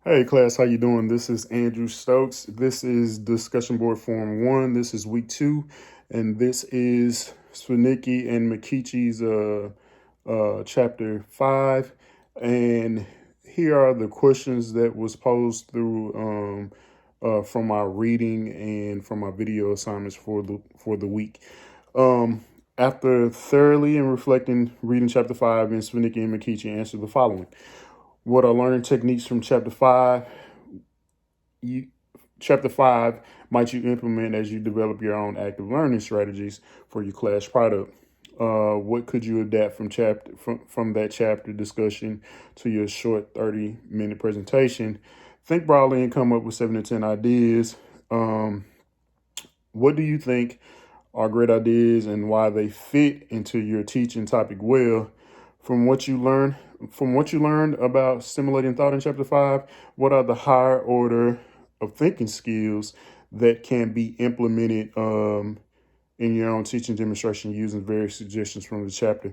Hey class, how you doing? This is Andrew Stokes. This is discussion board form 1. This is week 2, and this is Swinicki and McKeechie's chapter 5. And here are the questions that was posed through from my reading and from my video assignments for the week. After thoroughly and reflecting reading chapter 5, and Swinicki and McKeechie answered the following. What are learning techniques from chapter 5? Chapter 5 might you implement as you develop your own active learning strategies for your class product? What could you adapt from that chapter discussion to your short 30-minute presentation? Think broadly and come up with 7 to 10 ideas. What do you think are great ideas and why they fit into your teaching topic well? From what you learned about stimulating thought in chapter 5, what are the higher order of thinking skills that can be implemented in your own teaching demonstration using various suggestions from the chapter?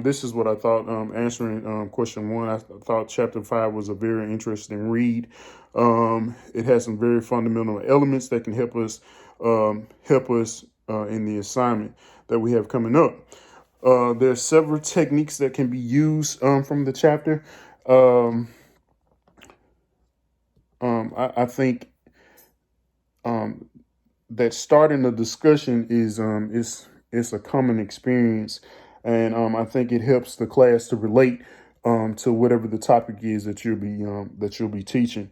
This is what I thought. Answering question 1, I thought chapter 5 was a very interesting read. It has some very fundamental elements that can help us in the assignment that we have coming up. There's several techniques that can be used from the chapter. I think that starting the discussion is a common experience, and I think it helps the class to relate to whatever the topic is that you'll be teaching.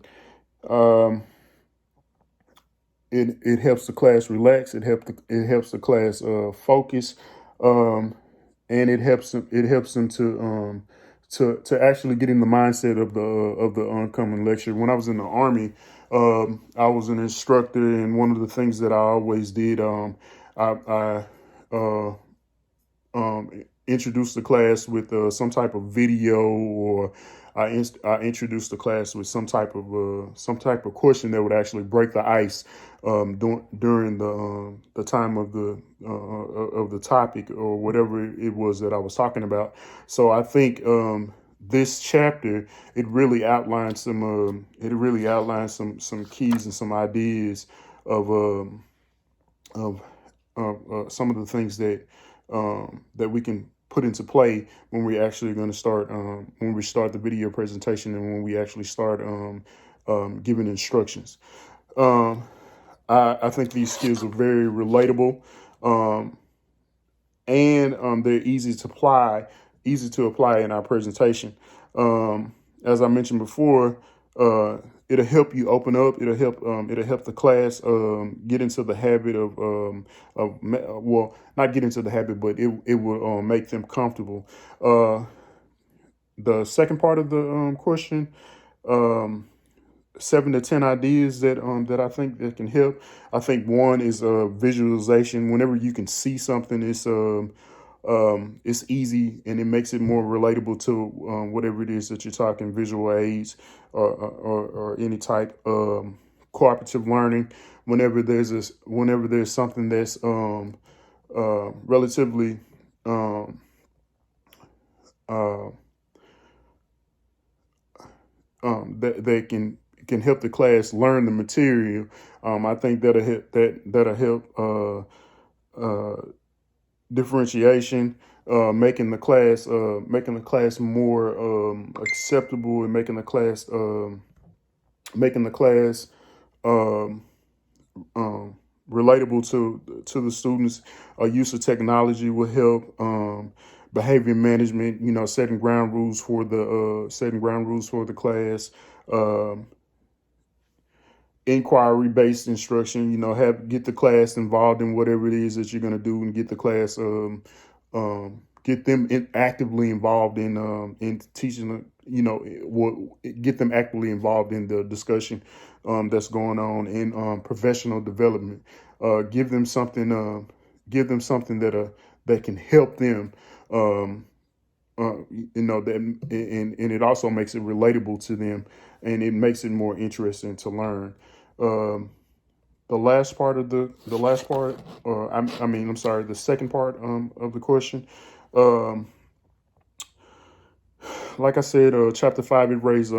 It helps the class relax. It helps the class focus. And it helps them to actually get in the mindset of the oncoming lecture. When I was in the Army, I was an instructor, and one of the things that I always did, I introduced the class with some type of video, or I introduced the class with some type of question that would actually break the ice during the time of the topic or whatever it was that I was talking about. So I think this chapter it really outlines some keys and some ideas of some of the things that we can put into play when we're actually going to start when we start the video presentation and when we actually start giving instructions. I think these skills are very relatable, and they're easy to apply in our presentation. As I mentioned before, it'll help you open up. It'll help the class get into the habit well, not get into the habit, but it will make them comfortable. The second part of the question, 7 to 10 ideas that I think that can help. I think one is visualization. Whenever you can see something, it's easy and it makes it more relatable to whatever it is that you're talking, visual aids or any type of cooperative learning. Whenever there's something that's relatively that can help the class learn the material. I think that'll help differentiation, making the class more acceptable, and making the class relatable to the students. Use of technology will help. Behavior management, setting ground rules for the class. Inquiry-based instruction, get the class involved in whatever it is that you're going to do, and get the class, get them actively involved in teaching, get them actively involved in the discussion that's going on in professional development. Give them something that can help them. And it also makes it relatable to them, and it makes it more interesting to learn. The second part of the question. like I said, chapter 5, it raised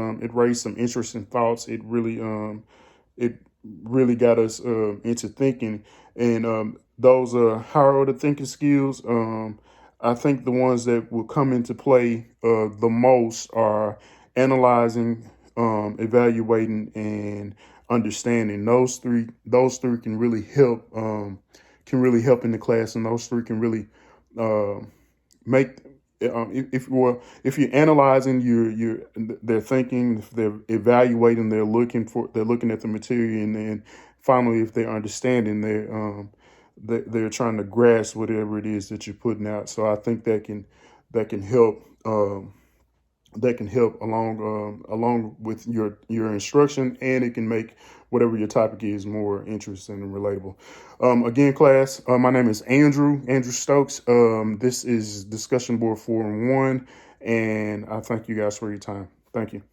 some interesting thoughts. It really got us into thinking, and those higher order thinking skills. I think the ones that will come into play the most are analyzing, evaluating, and understanding. Those three can really help in the class, and those three can really uh, make if you're analyzing their thinking, if they're evaluating, they're looking at the material, and then finally if they're understanding, they're trying to grasp whatever it is that you're putting out. So I think that can help along with your instruction, and it can make whatever your topic is more interesting and relatable. Again, class, my name is Andrew Stokes. This is discussion board 4 and 1, and I thank you guys for your time. Thank you.